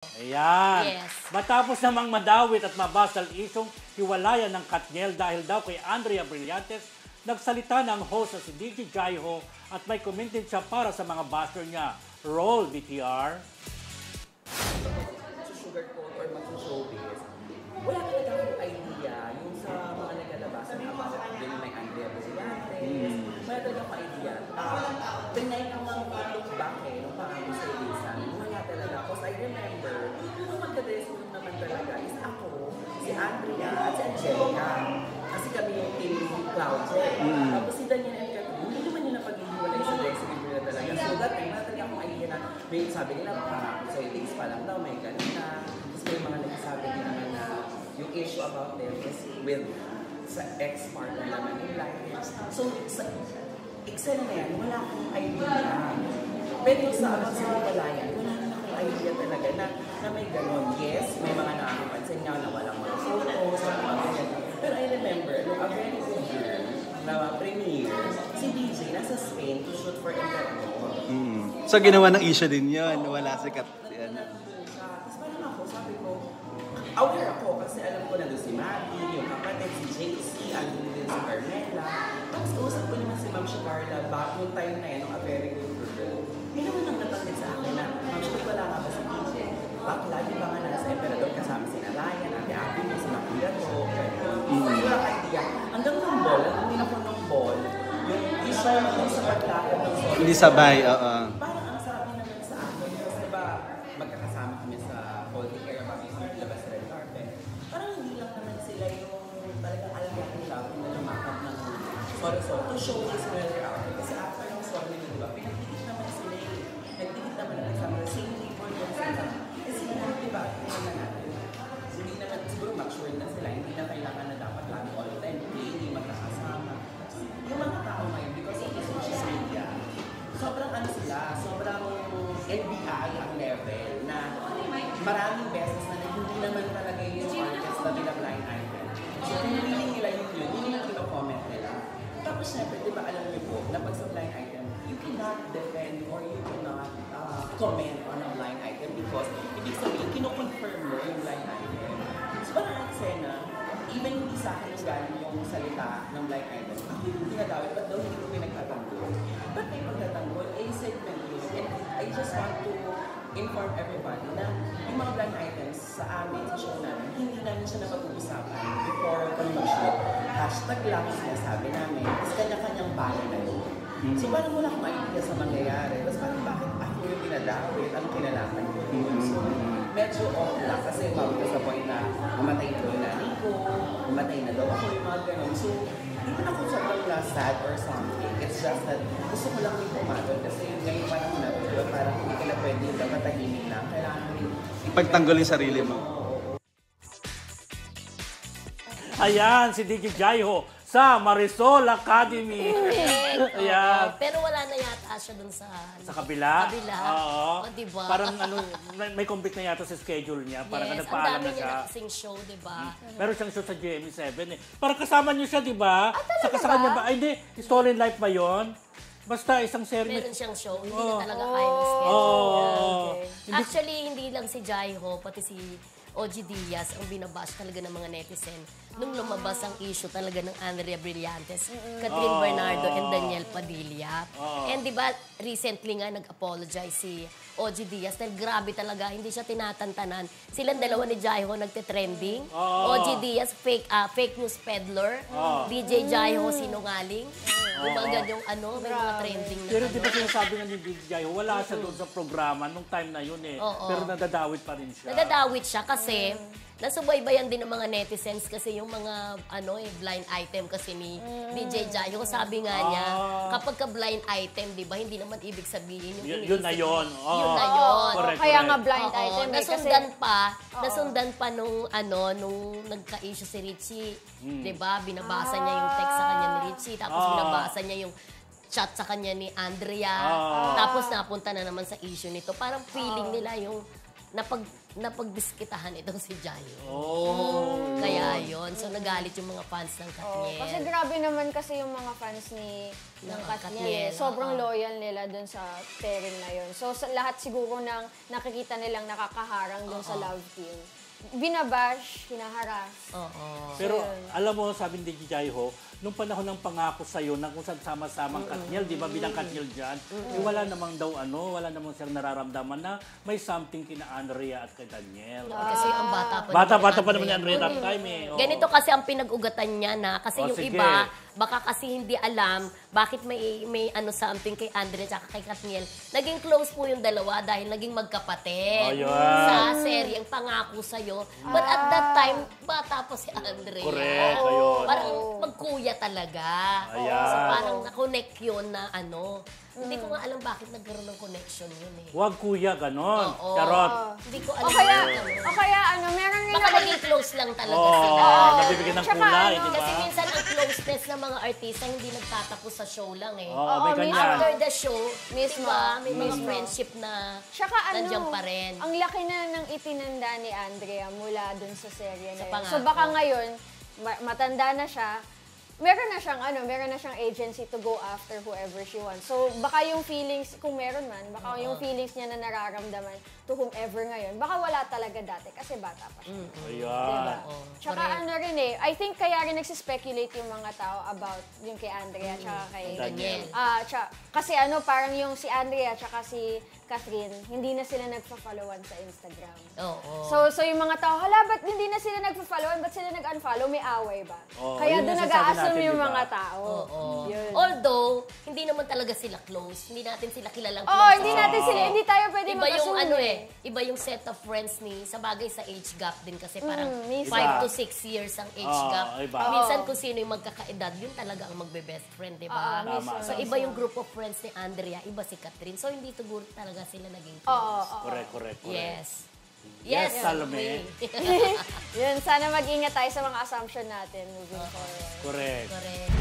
Ayan. Yes. Matapos namang madawit at mabasal isyong hiwalayan ng Katniel dahil daw kay Andrea Brillantes, nagsalita ng host na si DJ Jaiho at may commented siya para sa mga basher niya. Roll, BTR. Sugarcoat or mag-showbiz, wala talaga akong idea yung sa mga nagalabas na about din may Andrea Brillantes. Wala talaga akong idea. Tinay ko look back nung pangako sa Elisa. Wala talaga. Because I remember, yung magka-dress room naman talaga is ako, si Andrea at si Angelica. Kasi kami yung team Cloud. Tapos si Daniel and Catherine, hindi naman yun napag-ihiwalay sa dressing room nila talaga. So that time, wala talaga akong idea na may sabi nila, pangako sa Elisa pa lang daw, may ganun na. Tapos may mga nagsasabi din naman na yung issue about them is with sa ex-partner naman yung life. So, sa Excel na yan, wala akong idea. Pero sa about sa Himalayan, wala naman akong idea talaga na may gano'n. Yes, may mga nakakapansin nga na walang mga photos, mga ganyan. Pero I remember, nung a very good year na premiere, si DJ nasa Spain to shoot for Endeavor. So ginawa ng issue din yun, wala si Kat. Tapos parang ako, sabi ko, aware ako kasi alam ko na doon si Maggie, yung kapatid, si JC, alam ko din si Carmela. Tapos usap ko naman si Ma'am Shikarla back yung time na yun, a very good girl. Hindi naman ang natanggit sa akin na, Ma'am Shikarla, wala nga ba si DJ? Back lagi ba nga nasa Emperador kasama si Narayan, Ate Abby, si Makuya to, wala idea. Hanggang ng ball, ang umin ako ng ball, yung issue yung sa pagkakot ng solo. Hindi sabay, oo. Parang ang sabi naman sa akin, kasi ba magkakasama kami sa holding area kami sa labas red carpet. Parang hindi lang naman sila yung talagang alagaan nila kung na lumakap ng solo-solo to show this weather out. Kasi after ng solo nila, diba, pinagdikit naman sila eh. Nagdikit naman na nagsama, same labor yung sila. Kasi diba, na natin. Hindi naman, siguro mature na sila, hindi na kailangan na dapat lagi all time, hindi magkakasama. Yung mga tao ngayon, because of the social media, sobrang ano sila, sobrang FBI ang level na maraming beses na hindi naman talaga yung artist na blind item. So kung willing nila yun, yun yung kino-comment nila. Tapos syempre, di ba alam niyo po, na pag sa blind item, you cannot defend or you cannot comment on a blind item because ibig sabihin, kino-confirm mo yung blind item. So parang eksena, even hindi sa akin yung galing yung salita ng blind item, ako yung ginagawin, but daw hindi ko pinagtatanggol. But may pagtatanggol, segment yun. And I just want to inform everybody na yung mga blind items sa amin, sa show namin, hindi namin siya napag-uusapan before kami mag-shoot. Hashtag lang yung sinasabi namin, tapos kanya-kanyang bahay na yun. So parang wala akong idea sa mangyayari. Tapos parang bakit ako yung dinadawit? Anong kinalaman ko? So medyo off lang kasi mabot sa point na mamatay na daw yung nanay ko, mamatay na daw ako yung mga ganun. So hindi ko na kung sobrang sad or something. It's just that gusto ko lang yung pumatol kasi ngayon parang na diba, parang hindi ka na pwede yung matahimik lang. Kailangan mo rin Pagtanggol yung sarili mo. Ayan, si DJ Jaiho sa Marisol Academy. Ayan. Pero wala na yata siya dun sa... Sa kabila? Kabila. Oo. O, diba? Parang ano, may complete na yata sa schedule niya. Parang Yes, ang nagpaalam dami na niya siya. nakasing show, diba? Meron siyang show sa GMA7 eh. Parang kasama niyo siya, di ba? talaga Sa kanya ba? ba? Ay, hindi. Story in Life ba yun? Basta isang series. Meron siyang show, hindi na talaga kaya ng schedule. Oh. Actually, hindi lang si Jaiho, pati si OG Diaz ang binabash talaga ng mga netizen nung lumabas ang issue talaga ng Andrea Brillantes, Catherine Bernardo, and Daniel Padilla. And di ba, recently nga nag-apologize si OG Diaz dahil grabe talaga, hindi siya tinatantanan. Silang dalawa ni Jaiho nagte-trending. OG Diaz, fake news peddler. DJ Jaiho, sinungaling. Di ba ganyang may mga trending na Pero di ba sinasabi nga ni DJ Jaiho, wala siya doon sa programa nung time na yun eh. Pero nadadawit pa rin siya. Nadadawit siya kasi nasubaybayan din ng mga netizens kasi yung mga blind item kasi ni DJ Jaiho. Sabi nga niya, kapag ka blind item, di ba, hindi naman ibig sabihin yung Yun na yun. Yun na yun. Correct, Kaya correct. nga blind item eh, Nasundan pa nung nagka-issue si Richie. Di ba? Binabasa niya yung text sa kanya ni Richie. Tapos binabasa niya yung chat sa kanya ni Andrea. Tapos napunta na naman sa issue nito. Parang feeling nila yung napagbiskitahan itong si Jai. Oh. Kaya yon. So nagalit yung mga fans ng Katniel. Kasi grabe naman kasi yung mga fans ng Katniel. Sobrang loyal nila dun sa pairing na yun. So lahat siguro ng nakikita nilang nakakaharang dun sa love team. Binabash, hinaharas. Pero alam mo, sabi ni Jaiho, nung panahon ng pangako sa'yo, na kung saan sama-samang Katniel, di ba, bilang Katniel dyan, wala namang daw wala namang siyang nararamdaman na may something kina Andrea at kay Daniel. Kasi ang bata pa. Bata-bata pa naman ni Andrea that time eh. Oo. Ganito kasi ang pinag-ugatan niya na, kasi yung sige. iba, baka kasi hindi alam bakit may something kay Andrea at kay Katniel. Naging close po yung dalawa dahil naging magkapatid sa seryeng Pangako Sa'yo. But at that time, bata pa si Andrea. Correct, ayun. Parang magkuya talaga. Ayan. So parang na-connect yun na Hindi ko nga alam bakit nagkaroon ng connection yun eh. Huwag kuya, ganon. Oo. Charot. Hindi ko alam. O kaya meron rin Baka naman... naging close lang talaga Oo, sila. nabibigyan ng Tsaka kulay, di ba? Kasi minsan ang closeness ng mga artista hindi nagtatapos sa show lang eh. Oo, may ganyan. After the show, Mismo. diba, may mga Mismo. friendship na Tsaka nandiyan pa rin. ang laki na ng itinanda ni Andrea mula dun sa serye na yun. Pangako. So baka ngayon, matanda na siya, meron na siyang agency to go after whoever she wants. So baka yung feelings, kung meron man, baka yung feelings niya na nararamdaman to whomever ngayon, baka wala talaga dati kasi bata pa siya. Ayan. Tsaka rin I think kaya rin nagsispekulate yung mga tao about yung kay Andrea tsaka kay Daniel. Kasi parang yung si Andrea tsaka si Catherine, hindi na sila nagpa-followan sa Instagram. Oo. So yung mga tao, hala, ba't hindi na sila nagpa-followan? Ba't sila nag-unfollow? May away ba? Kaya yun doon yung nag-a-assume sinasabi yung natin, mga diba? tao. Yun. Although, hindi naman talaga sila close. Hindi natin sila kilalang close. Oo, hindi tayo pwede Iba yung mag-assume iba yung set of friends ni, sa bagay sa age gap din kasi parang mismo. 5 to 6 years ang age gap. iba. Minsan kung sino yung magkakaedad, yun talaga ang magbe-best friend, di ba? Mismo. So iba yung group of friends ni Andrea, iba si Catherine. So hindi siguro talaga sila naging close. Correct. Yes. Yes, Salome. Yun, sana mag-ingat tayo sa mga assumption natin moving forward. Correct. Correct.